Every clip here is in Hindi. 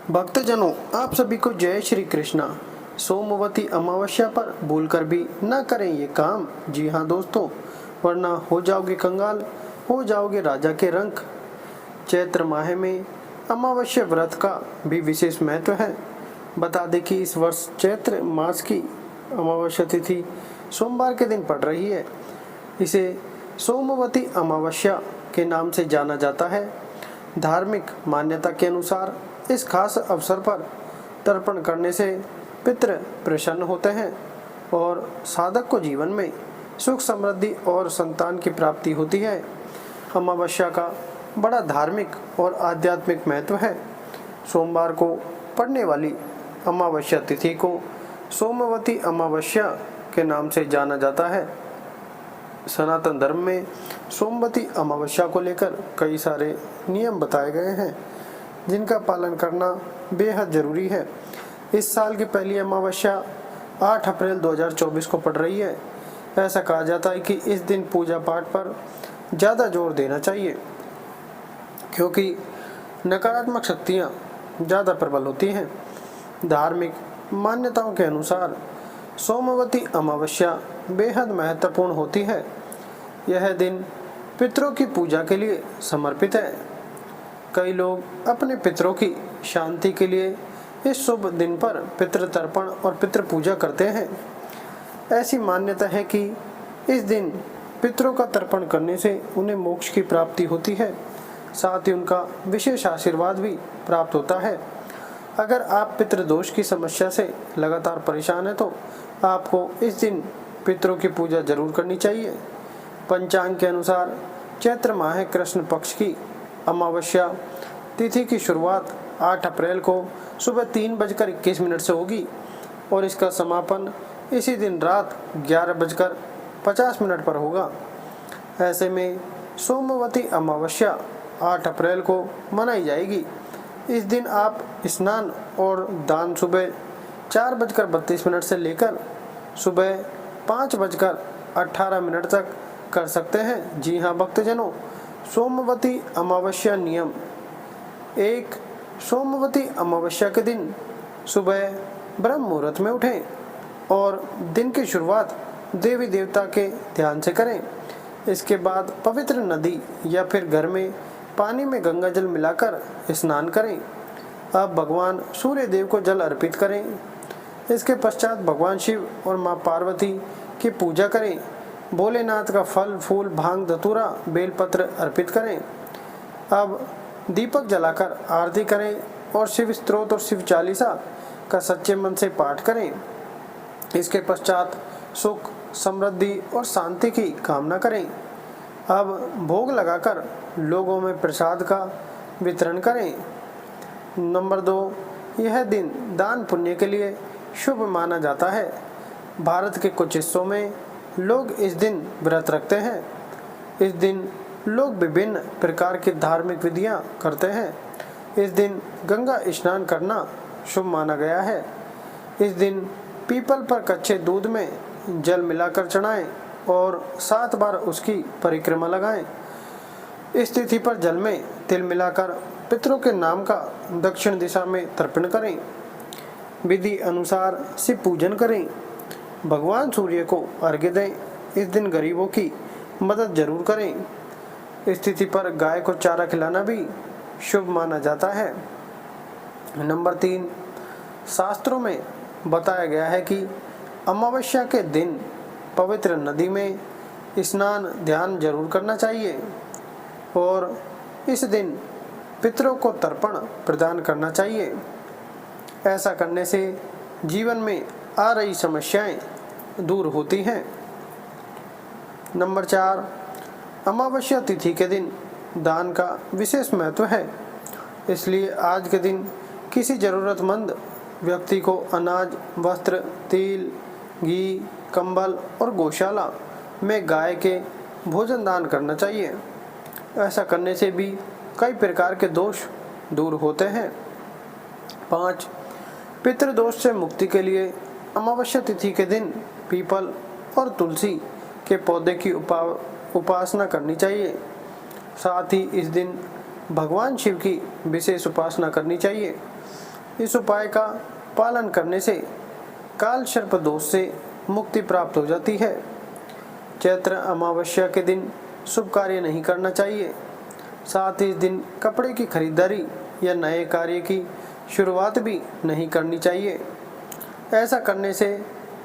भक्तजनों, आप सभी को जय श्री कृष्णा। सोमवती अमावस्या पर भूलकर भी न करें ये काम। जी हाँ दोस्तों, वरना हो जाओगे कंगाल, हो जाओगे राजा के रंक। चैत्र माह में अमावस्या व्रत का भी विशेष महत्व है। बता दें कि इस वर्ष चैत्र मास की अमावस्या तिथि सोमवार के दिन पड़ रही है। इसे सोमवती अमावस्या के नाम से जाना जाता है। धार्मिक मान्यता के अनुसार इस खास अवसर पर तर्पण करने से पितृ प्रसन्न होते हैं और साधक को जीवन में सुख समृद्धि और संतान की प्राप्ति होती है। अमावस्या का बड़ा धार्मिक और आध्यात्मिक महत्व है। सोमवार को पड़ने वाली अमावस्या तिथि को सोमवती अमावस्या के नाम से जाना जाता है। सनातन धर्म में सोमवती अमावस्या को लेकर कई सारे नियम बताए गए हैं, जिनका पालन करना बेहद जरूरी है। इस साल की पहली अमावस्या 8 अप्रैल 2024 को पड़ रही है। ऐसा कहा जाता है कि इस दिन पूजा पाठ पर ज़्यादा जोर देना चाहिए, क्योंकि नकारात्मक शक्तियाँ ज़्यादा प्रबल होती हैं। धार्मिक मान्यताओं के अनुसार सोमवती अमावस्या बेहद महत्वपूर्ण होती है। यह दिन पितरों की पूजा के लिए समर्पित है। कई लोग अपने पितरों की शांति के लिए इस शुभ दिन पर पितृ तर्पण और पितृ पूजा करते हैं। ऐसी मान्यता है कि इस दिन पितरों का तर्पण करने से उन्हें मोक्ष की प्राप्ति होती है, साथ ही उनका विशेष आशीर्वाद भी प्राप्त होता है। अगर आप पितृदोष की समस्या से लगातार परेशान हैं तो आपको इस दिन पितरों की पूजा जरूर करनी चाहिए। पंचांग के अनुसार चैत्र माह कृष्ण पक्ष की अमावस्या तिथि की शुरुआत 8 अप्रैल को सुबह 3:21 से होगी और इसका समापन इसी दिन रात 11:50 पर होगा। ऐसे में सोमवती अमावस्या 8 अप्रैल को मनाई जाएगी। इस दिन आप स्नान और दान सुबह 4:32 से लेकर सुबह 5:18 तक कर सकते हैं। जी हाँ भक्तजनों, सोमवती अमावस्या नियम 1। सोमवती अमावस्या के दिन सुबह ब्रह्म मुहूर्त में उठें और दिन की शुरुआत देवी देवता के ध्यान से करें। इसके बाद पवित्र नदी या फिर घर में पानी में गंगा जल मिलाकर स्नान करें। अब भगवान सूर्य देव को जल अर्पित करें। इसके पश्चात भगवान शिव और माँ पार्वती की पूजा करें। भोलेनाथ का फल फूल भांग धतूरा बेलपत्र अर्पित करें। अब दीपक जलाकर आरती करें और शिव स्तोत्र और शिव चालीसा का सच्चे मन से पाठ करें। इसके पश्चात सुख समृद्धि और शांति की कामना करें। अब भोग लगाकर लोगों में प्रसाद का वितरण करें। नंबर 2, यह दिन दान पुण्य के लिए शुभ माना जाता है। भारत के कुछ हिस्सों में लोग इस दिन व्रत रखते हैं। इस दिन लोग विभिन्न प्रकार की धार्मिक विधियां करते हैं। इस दिन गंगा स्नान करना शुभ माना गया है। इस दिन पीपल पर कच्चे दूध में जल मिलाकर चढ़ाएं और 7 बार उसकी परिक्रमा लगाएं। इस तिथि पर जल में तिल मिलाकर पितरों के नाम का दक्षिण दिशा में तर्पण करें। विधि अनुसार शिव पूजन करें। भगवान सूर्य को अर्घ्य दें। इस दिन गरीबों की मदद जरूर करें। इस तिथि पर गाय को चारा खिलाना भी शुभ माना जाता है। नंबर 3, शास्त्रों में बताया गया है कि अमावस्या के दिन पवित्र नदी में स्नान ध्यान जरूर करना चाहिए और इस दिन पितरों को तर्पण प्रदान करना चाहिए। ऐसा करने से जीवन में आ रही समस्याएं दूर होती हैं। नंबर 4, अमावस्या तिथि के दिन दान का विशेष महत्व है। इसलिए आज के दिन किसी ज़रूरतमंद व्यक्ति को अनाज, वस्त्र, तिल, घी, कंबल और गौशाला में गाय के भोजन दान करना चाहिए। ऐसा करने से भी कई प्रकार के दोष दूर होते हैं। 5, पितृदोष से मुक्ति के लिए अमावस्या तिथि के दिन पीपल और तुलसी के पौधे की उपासना करनी चाहिए। साथ ही इस दिन भगवान शिव की विशेष उपासना करनी चाहिए। इस उपाय का पालन करने से काल सर्प दोष से मुक्ति प्राप्त हो जाती है। चैत्र अमावस्या के दिन शुभ कार्य नहीं करना चाहिए। साथ ही इस दिन कपड़े की खरीदारी या नए कार्य की शुरुआत भी नहीं करनी चाहिए। ऐसा करने से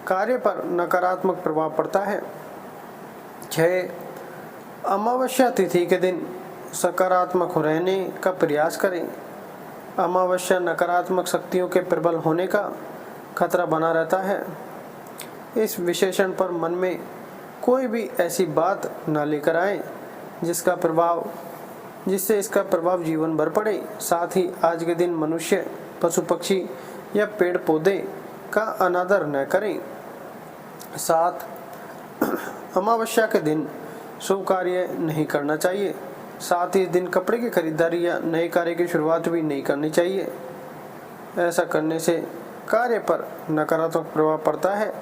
कार्य पर नकारात्मक प्रभाव पड़ता है। 6. अमावस्या तिथि के दिन सकारात्मक रहने का प्रयास करें। अमावस्या नकारात्मक शक्तियों के प्रबल होने का खतरा बना रहता है। इस विशेषण पर मन में कोई भी ऐसी बात न लेकर आए जिससे इसका प्रभाव जीवन भर पड़े। साथ ही आज के दिन मनुष्य, पशु पक्षी या पेड़ पौधे का अनादर न करें। 7. अमावस्या के दिन शुभ कार्य नहीं करना चाहिए। साथ ही इस दिन कपड़े की खरीदारी या नए कार्य की शुरुआत भी नहीं करनी चाहिए। ऐसा करने से कार्य पर नकारात्मक प्रभाव पड़ता है।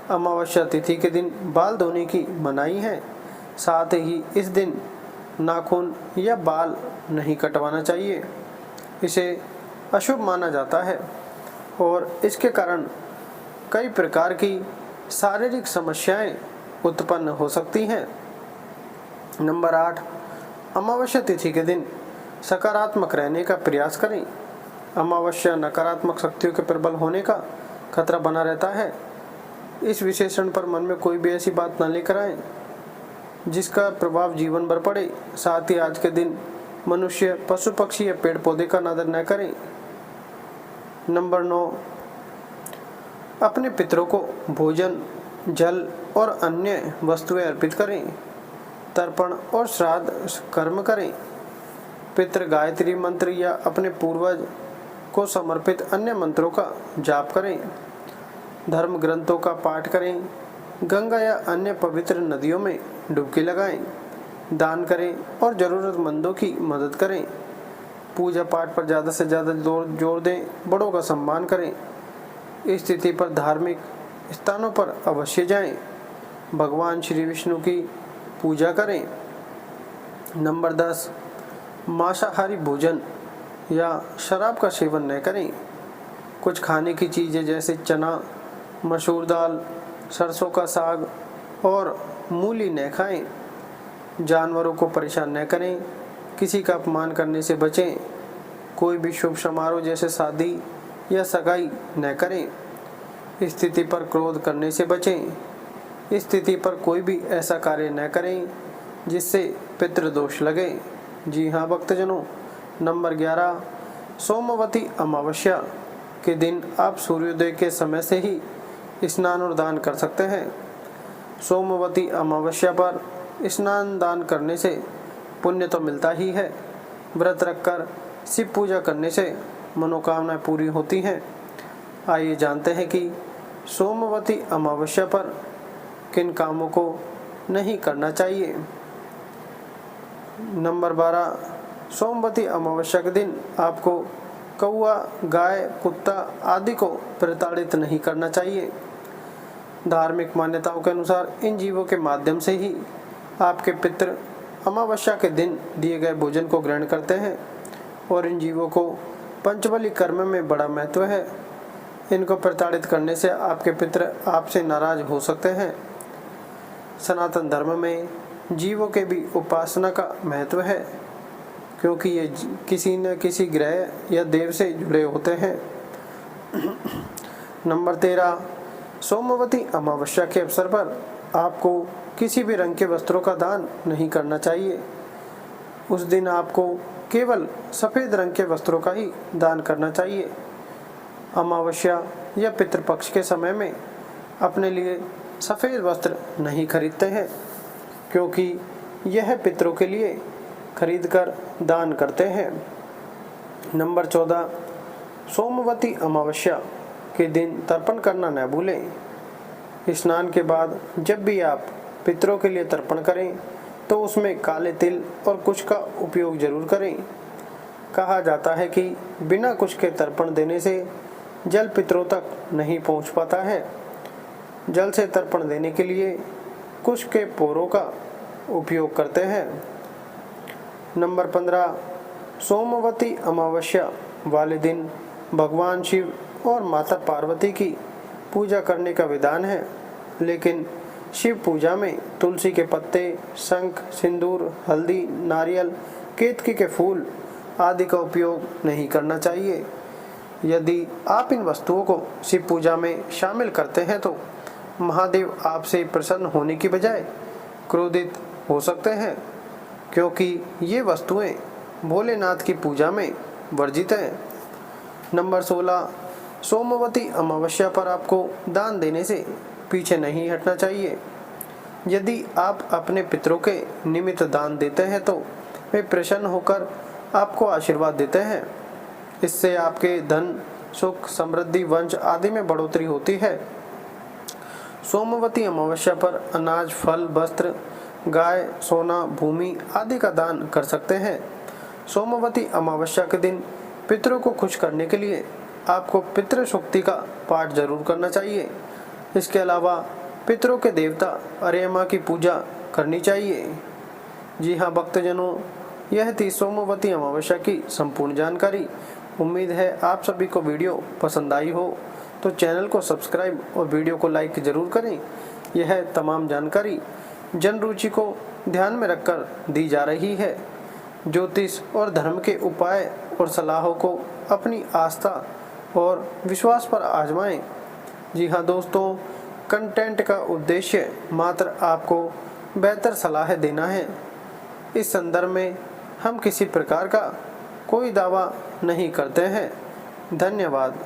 अमावस्या तिथि के दिन बाल धोने की मनाही है। साथ ही इस दिन नाखून या बाल नहीं कटवाना चाहिए। इसे अशुभ माना जाता है और इसके कारण कई प्रकार की शारीरिक समस्याएं उत्पन्न हो सकती हैं। नंबर 8. अमावस्या तिथि के दिन सकारात्मक रहने का प्रयास करें। अमावस्या नकारात्मक शक्तियों के प्रबल होने का खतरा बना रहता है। इस विशेषण पर मन में कोई भी ऐसी बात न लेकर आए जिसका प्रभाव जीवन भर पड़े। साथ ही आज के दिन मनुष्य, पशु पक्षी या पेड़ पौधे का अनादर न करें। नंबर 9. अपने पितरों को भोजन, जल और अन्य वस्तुएं अर्पित करें। तर्पण और श्राद्ध कर्म करें। पितृ गायत्री मंत्र या अपने पूर्वज को समर्पित अन्य मंत्रों का जाप करें। धर्म ग्रंथों का पाठ करें। गंगा या अन्य पवित्र नदियों में डुबकी लगाएं। दान करें और जरूरतमंदों की मदद करें। पूजा पाठ पर ज़्यादा से ज़्यादा जोर दें। बड़ों का सम्मान करें। इस तिथि पर धार्मिक स्थानों पर अवश्य जाएं। भगवान श्री विष्णु की पूजा करें। नंबर 10. मांसाहारी भोजन या शराब का सेवन न करें। कुछ खाने की चीज़ें जैसे चना, मसूर दाल, सरसों का साग और मूली न खाएं। जानवरों को परेशान न करें। किसी का अपमान करने से बचें। कोई भी शुभ समारोह जैसे शादी या सगाई न करें। स्थिति पर क्रोध करने से बचें। स्थिति पर कोई भी ऐसा कार्य न करें जिससे पितृदोष लगे। जी हाँ भक्तजनों, नंबर 11. सोमवती अमावस्या के दिन आप सूर्योदय के समय से ही स्नान और दान कर सकते हैं। सोमवती अमावस्या पर स्नान दान करने से पुण्य तो मिलता ही है। व्रत रखकर शिव पूजा करने से मनोकामनाएं पूरी होती हैं। आइए जानते हैं कि सोमवती अमावस्या पर किन कामों को नहीं करना चाहिए। नंबर 12. सोमवती अमावस्या के दिन आपको कौआ, गाय, कुत्ता आदि को प्रताड़ित नहीं करना चाहिए। धार्मिक मान्यताओं के अनुसार इन जीवों के माध्यम से ही आपके पितृ अमावस्या के दिन दिए गए भोजन को ग्रहण करते हैं और इन जीवों को पंचबली कर्म में बड़ा महत्व है। इनको प्रताड़ित करने से आपके पितृ आपसे नाराज हो सकते हैं। सनातन धर्म में जीवों के भी उपासना का महत्व है क्योंकि ये किसी न किसी ग्रह या देव से जुड़े होते हैं। नंबर 13. सोमवती अमावस्या के अवसर पर आपको किसी भी रंग के वस्त्रों का दान नहीं करना चाहिए। उस दिन आपको केवल सफ़ेद रंग के वस्त्रों का ही दान करना चाहिए। अमावस्या या पितृपक्ष के समय में अपने लिए सफ़ेद वस्त्र नहीं खरीदते हैं क्योंकि यह पितरों के लिए खरीदकर दान करते हैं। नंबर 14. सोमवती अमावस्या के दिन तर्पण करना न भूलें। स्नान के बाद जब भी आप पितरों के लिए तर्पण करें तो उसमें काले तिल और कुश का उपयोग जरूर करें। कहा जाता है कि बिना कुश के तर्पण देने से जल पितरों तक नहीं पहुंच पाता है। जल से तर्पण देने के लिए कुश के पोरों का उपयोग करते हैं। नंबर 15. सोमवती अमावस्या वाले दिन भगवान शिव और माता पार्वती की पूजा करने का विधान है, लेकिन शिव पूजा में तुलसी के पत्ते, शंख, सिंदूर, हल्दी, नारियल, केतकी के फूल आदि का उपयोग नहीं करना चाहिए। यदि आप इन वस्तुओं को शिव पूजा में शामिल करते हैं तो महादेव आपसे प्रसन्न होने की बजाय क्रोधित हो सकते हैं, क्योंकि ये वस्तुएं भोलेनाथ की पूजा में वर्जित हैं। नंबर 16, सोमवती अमावस्या पर आपको दान देने से पीछे नहीं हटना चाहिए। यदि आप अपने पितरों के निमित्त दान देते हैं तो वे प्रसन्न होकर आपको आशीर्वाद देते हैं। इससे आपके धन, सुख, समृद्धि, वंश आदि में बढ़ोतरी होती है। सोमवती अमावस्या पर अनाज, फल, वस्त्र, गाय, सोना, भूमि आदि का दान कर सकते हैं। सोमवती अमावस्या के दिन पितरों को खुश करने के लिए आपको पितृसूक्ति का पाठ जरूर करना चाहिए। इसके अलावा पितरों के देवता अरेमा की पूजा करनी चाहिए। जी हाँ भक्तजनों, यह थी सोमवती अमावस्या की संपूर्ण जानकारी। उम्मीद है आप सभी को वीडियो पसंद आई हो, तो चैनल को सब्सक्राइब और वीडियो को लाइक जरूर करें। यह तमाम जानकारी जन रुचि को ध्यान में रखकर दी जा रही है। ज्योतिष और धर्म के उपाय और सलाहों को अपनी आस्था और विश्वास पर आजमाएं। जी हाँ दोस्तों, कंटेंट का उद्देश्य मात्र आपको बेहतर सलाह देना है। इस संदर्भ में हम किसी प्रकार का कोई दावा नहीं करते हैं। धन्यवाद।